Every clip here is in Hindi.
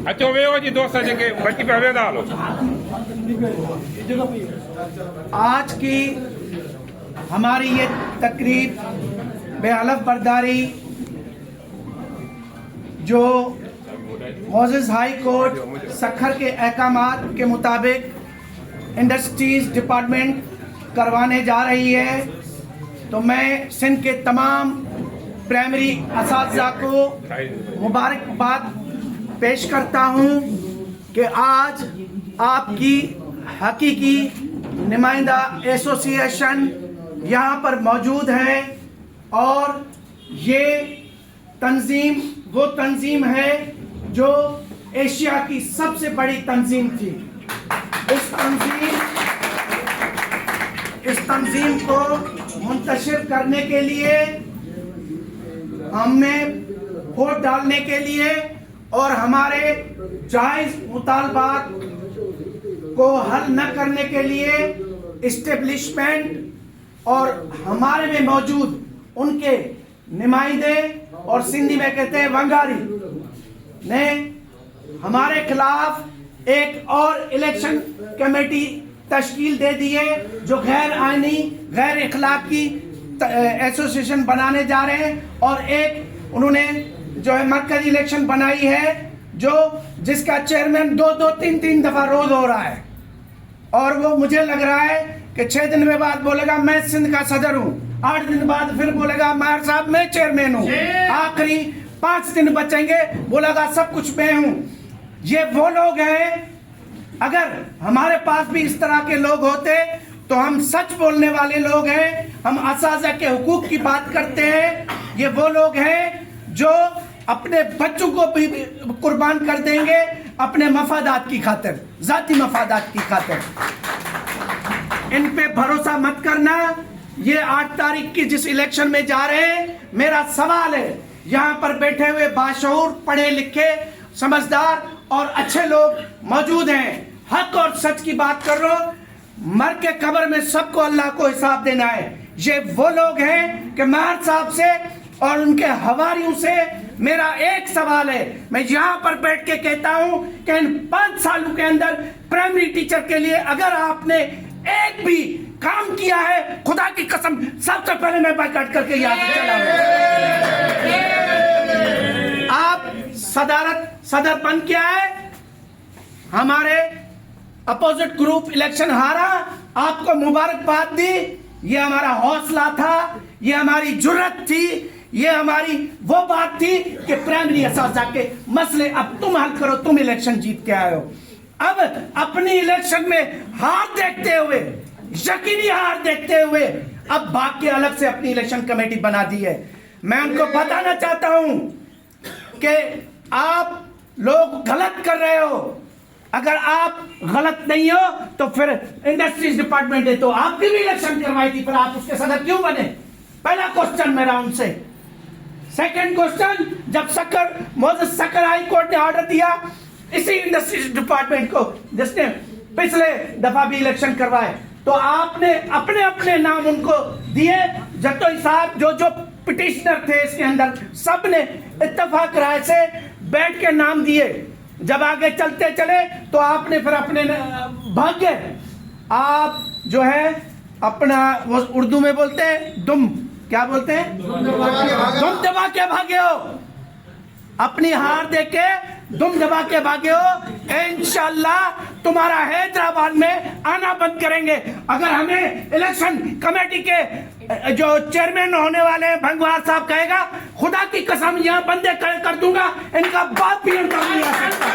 अचो वेहो जी दोस्त जेके बची पिया वेंदा हलो। आज की हमारी ये तकरीब बेहलफ बर्दारी जो मोज़ेज़ हाई कोर्ट सखर के अहकामात के मुताबिक इंडस्ट्रीज डिपार्टमेंट करवाने जा रही है, तो मैं सिंध के तमाम प्राइमरी असातिज़ा को मुबारकबाद पेश करता हूँ कि आज आपकी हकीकी नुमाइंदा एसोसिएशन यहाँ पर मौजूद है और ये तंजीम वो तंजीम है जो एशिया की सबसे बड़ी तंजीम थी। इस तंजीम को मुंतशिर करने के लिए हमने वोट डालने के लिए और हमारे जायज मुतालबात को हल न करने के लिए इस्टेब्लिशमेंट और हमारे में मौजूद उनके नुमाइंदे और सिंधी में कहते हैं वंगारी ने हमारे खिलाफ एक और इलेक्शन कमेटी तश्कील दे दी है जो गैर आईनी गैर इखलाकी एसोसिएशन बनाने जा रहे हैं और एक उन्होंने जो है मरकजी इलेक्शन बनाई है जो जिसका चेयरमैन दो तीन दफा रोज हो रहा है और वो मुझे लग रहा है कि 6 दिन में बाद बोलेगा मैं सिंध का सदर हूँ, 8 दिन बाद फिर बोलेगा मार साहब मैं चेयरमैन हूँ, आखिरी 5 दिन बचेंगे बोलेगा सब कुछ मैं हूँ। ये वो लोग हैं, अगर हमारे पास भी इस तरह के लोग होते तो हम सच बोलने वाले लोग हैं, हम असाज़ा के हुकूक की बात करते हैं। ये वो लोग हैं जो अपने बच्चों को भी कुर्बान कर देंगे अपने मफादात की खातिर, जाती मफादात की खातिर। इन पे भरोसा मत करना। ये 8 तारीख की जिस इलेक्शन में जा रहे हैं, मेरा सवाल है यहाँ पर बैठे हुए बाशऊर पढ़े लिखे समझदार और अच्छे लोग मौजूद हैं, हक और सच की बात कर रहे हो, मर के कब्र में सबको अल्लाह को हिसाब देना है। ये वो लोग हैं कि मार साहब से और उनके हवारियों से मेरा एक सवाल है, मैं यहाँ पर बैठ के कहता हूँ कि इन 5 सालों के अंदर प्राइमरी टीचर के लिए अगर आपने एक भी काम किया है, खुदा की कसम सबसे पहले मैं बाइकाट करके यहाँ से चला हूँ। आप सदर बन किया है, हमारे अपोजिट ग्रुप इलेक्शन हारा, आपको मुबारकबाद दी, ये हमारा हौसला था, ये हमारी जुर्रत थी, ये हमारी वो बात थी कि प्राइमरी असातिज़ा के मसले अब तुम हल करो, तुम इलेक्शन जीत के आए हो। अब अपनी इलेक्शन में हार देखते हुए, यकीनी हार देखते हुए अब भाग के अलग से अपनी इलेक्शन कमेटी बना दी है। मैं उनको बताना चाहता हूं कि आप लोग गलत कर रहे हो। अगर आप गलत नहीं हो तो फिर इंडस्ट्रीज डिपार्टमेंट है तो आपकी भी इलेक्शन करवाई थी, फिर आप उसके सदर क्यों बने? पहला क्वेश्चन मेरा उनसे। सेकंड क्वेश्चन, जब मोज़ेज़ सखर हाई कोर्ट ने ऑर्डर दिया इसी इंडस्ट्रीज डिपार्टमेंट को जिसने पिछले दफा भी इलेक्शन करवाए, तो आपने अपने अपने नाम उनको दिए। जट्टोई साहब जो पिटिशनर थे इसके अंदर सब ने इत्तेफाक राय से बैठ के नाम दिए। जब आगे चलते चले तो आपने फिर अपने भाग्य, आप जो है अपना वो उर्दू में बोलते हैं दुम, क्या बोलते हैं, दुम दबा के भागे हो, अपनी हार देके दुम दबा के भागे हो। इंशाल्लाह तुम्हारा हैदराबाद में आना बंद करेंगे। अगर हमें इलेक्शन कमेटी के जो चेयरमैन होने वाले हैं भंगवार साहब कहेगा, खुदा की कसम यहाँ बंदे कर दूंगा, इनका बाप भी इनका नहीं आ सकता।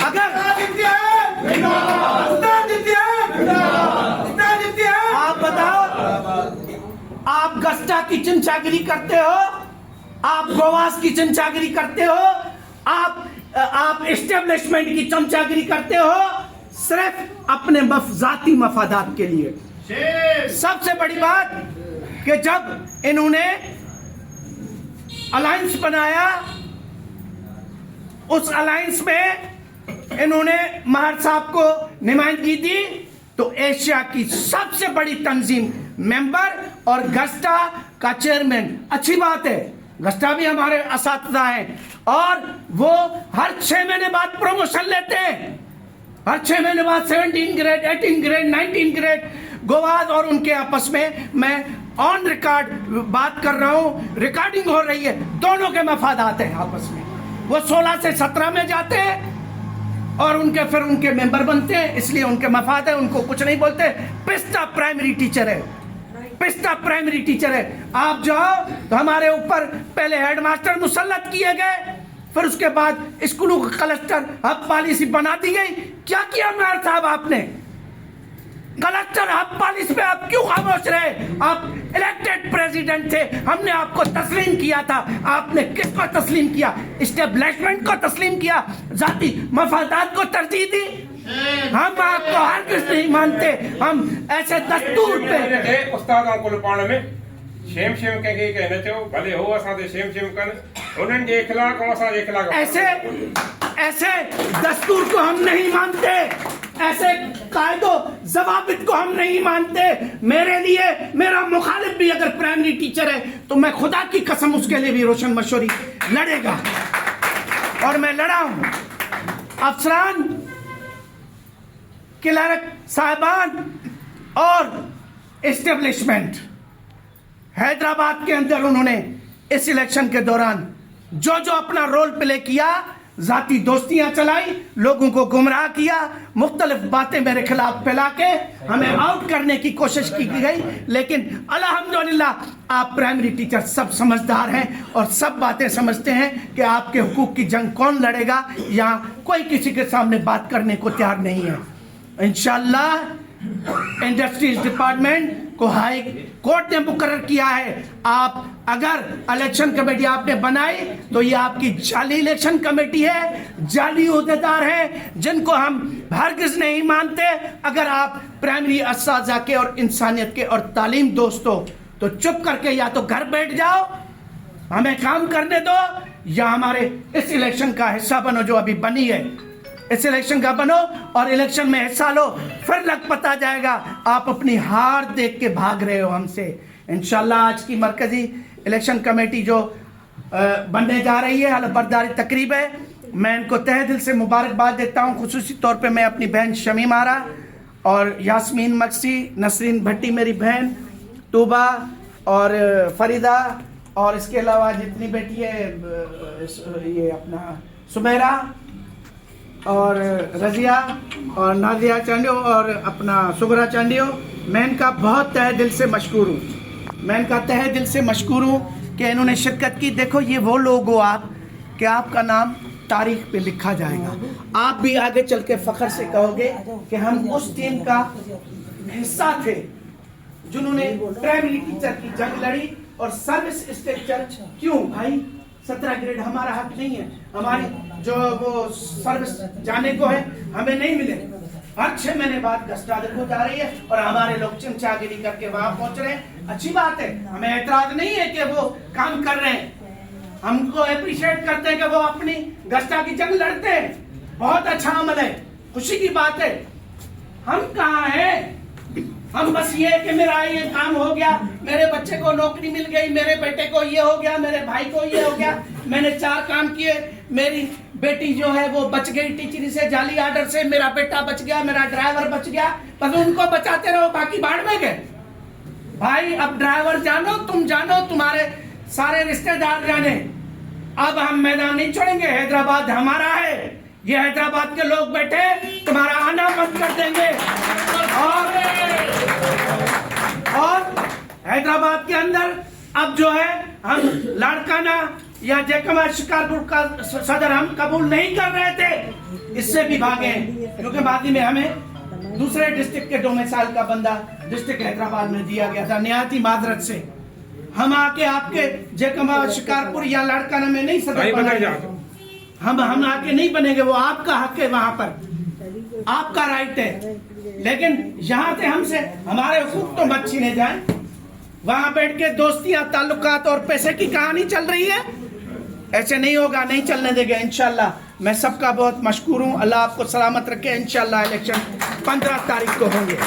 अगर आप बताओ, आप गस्टा की चमचागिरी करते हो, आप गोवास की चमचागिरी करते हो, आप एस्टेब्लिशमेंट की चमचागिरी करते हो, सिर्फ अपने जाती मफादात के लिए। सबसे बड़ी बात कि जब इन्होंने अलायंस बनाया, उस अलायंस में इन्होंने महर साहब को नुमाइंदगी दी, तो एशिया की सबसे बड़ी तंजीम मेंबर और गस्टा का चेयरमैन। अच्छी बात है, गस्टा भी हमारे असातिज़ा हैं और वो हर 6 महीने बाद प्रमोशन लेते हैं। हर 6 महीने बाद 17 ग्रेड, 18 ग्रेड, 19 ग्रेड गोवाद, और उनके आपस में मैं ऑन रिकॉर्ड बात कर रहा हूं, रिकॉर्डिंग हो रही है, दोनों के मफादात हैं आपस में। वो 16 से 17 में जाते हैं और फिर उनके मेंबर बनते हैं, इसलिए उनके मफाद है, उनको कुछ नहीं बोलते। पिस्ता प्राइमरी टीचर है, पिस्ता प्राइमरी टीचर है। आप जाओ तो हमारे ऊपर पहले हेडमास्टर मुसल्लत किए गए, फिर उसके बाद स्कूलों का क्लस्टर हब पॉलिसी बना दी गई। क्या किया मेयर साहब आपने? क्लस्टर हब पॉलिसी पे आप क्यों खामोश रहे? आप इलेक्टेड प्रेसिडेंट थे, हमने आपको तस्लीम किया था। आपने किसको तस्लीम किया? एस्टेब्लिशमेंट को तस्लीम किया, जाती मफादात को तरजीह दी। हम आपको हर किस नहीं मानते, हम ऐसे दस्तूर पे उस्तादों को पाण में शेम शेम के कहने चो भले हो असा दे शेम शेम कर उन्हन जे इखलाक और असा जे इखलाक, ऐसे दस्तूर को हम नहीं मानते, ऐसे कायदो जवाबित को हम नहीं मानते। मेरे लिए मेरा मुखालिफ भी अगर प्राइमरी टीचर है तो मैं खुदा की कसम उसके लिए भी रोशन मशहूरी लड़ेगा, और मैं लड़ा हूं। अफसरान, क्लर्क साहबान और एस्टेब्लिशमेंट, हैदराबाद के अंदर उन्होंने इस इलेक्शन के दौरान जो अपना रोल प्ले किया, जाती दोस्तियां चलाई, लोगों को गुमराह किया, मुख्तलिफ बातें मेरे खिलाफ फैला के हमें आउट करने की कोशिश की गई। लेकिन अल्हम्दुलिल्लाह आप प्राइमरी टीचर सब समझदार हैं और सब बातें समझते हैं कि आपके हुकूक की जंग कौन लड़ेगा। यहाँ कोई किसी के सामने बात करने को तैयार नहीं है। इंशाअल्लाह इंडस्ट्रीज डिपार्टमेंट को हाई कोर्ट ने मुकर्रर किया है। आप अगर इलेक्शन कमेटी आपने बनाई तो ये आपकी जाली इलेक्शन कमेटी है, जाली ओहदेदार है जिनको हम हरगिज नहीं मानते। अगर आप प्राइमरी असातिज़ा के और इंसानियत के और तालीम दोस्त हो तो चुप करके या तो घर बैठ जाओ, हमें काम करने दो, या हमारे इस इलेक्शन का हिस्सा बनो जो अभी बनी है। इस इलेक्शन का बनो और इलेक्शन में हिस्सा लो, फिर लग पता जाएगा आप अपनी हार देख के भाग रहे हो हमसे। इंशाल्लाह आज की मरकजी इलेक्शन कमेटी जो बनने जा रही है, हलफबरदारी तकरीब है, मैं इनको तहे दिल से मुबारकबाद देता हूँ। खुसूसी तौर पे मैं अपनी बहन शमीम आरा और यास्मीन मक्सी, नसरीन भट्टी मेरी बहन, तूबा और फरीदा, और इसके अलावा जितनी बेटी है ये अपना सुमेरा और रजिया और नाजिया चांडियो और अपना सुगरा चांडियो, मैं इनका बहुत तहे दिल से मशकूर हूँ। मैं इनका तहे दिल से मशकूर हूँ कि इन्होंने शिरकत की। देखो ये वो लोग हो आप कि आपका नाम तारीख पे लिखा जाएगा, आप भी आगे चल के फख्र से कहोगे कि हम उस टीम का हिस्सा थे जिन्होंने प्राइमरी टीचर की जंग लड़ी। और सर्विस स्ट्रक्चर क्यों भाई, 17 ग्रेड हमारा हक नहीं है, हमारी जो वो सर्विस जाने को है हमें नहीं मिले। हर 6 महीने बाद गस्टादर हो जा रही है और हमारे लोग चिमचागिरी करके वहां पहुंच रहे हैं। अच्छी बात है, हमें एतराज नहीं है कि वो काम कर रहे हैं, हमको अप्रिशिएट करते हैं कि वो अपनी गस्ता की जंग लड़ते हैं, बहुत अच्छा अमल है, खुशी की बात है। हम कहाँ हैं? हम बस ये कि मेरा ये काम हो गया, मेरे बच्चे को नौकरी मिल गई, मेरे बेटे को ये हो गया, मेरे भाई को ये हो गया, मैंने 4 काम किए, मेरी बेटी जो है वो बच गई टीचरी से, जाली आर्डर से, मेरा बेटा बच गया, मेरा ड्राइवर बच गया, बस उनको बचाते रहो, बाकी बाढ़ में गए। भाई अब ड्राइवर जानो, तुम जानो, तुम्हारे सारे रिश्तेदार जाने, अब हम मैदान नहीं छोड़ेंगे। हैदराबाद हमारा है, ये हैदराबाद के लोग बैठे तुम्हारा आना बंद कर देंगे। और हैदराबाद के अंदर अब जो है हम लाड़काना या जयकमा शिकारपुर का सदर हम कबूल नहीं कर रहे थे, इससे भी भागे हैं क्योंकि बाद में हमें दूसरे डिस्ट्रिक्ट के डोमिसाइल का बंदा डिस्ट्रिक्ट हैदराबाद में दिया गया था। निहायती माजरत से हम आके आपके जयकमा शिकारपुर या लाड़काना में नहीं सदर बनाए, हम आके नहीं बनेंगे, वो आपका हक है वहां पर। आपका राइट है, लेकिन यहाँ से हमसे हमारे हुकूक तो मत छीने जाए। वहां बैठ के दोस्तियां, ताल्लुकात और पैसे की कहानी चल रही है, ऐसे नहीं होगा, नहीं चलने देंगे इंशाल्लाह। मैं सबका बहुत मशकूर हूँ। अल्लाह आपको सलामत रखे। इंशाल्लाह इलेक्शन 15 तारीख को होंगे।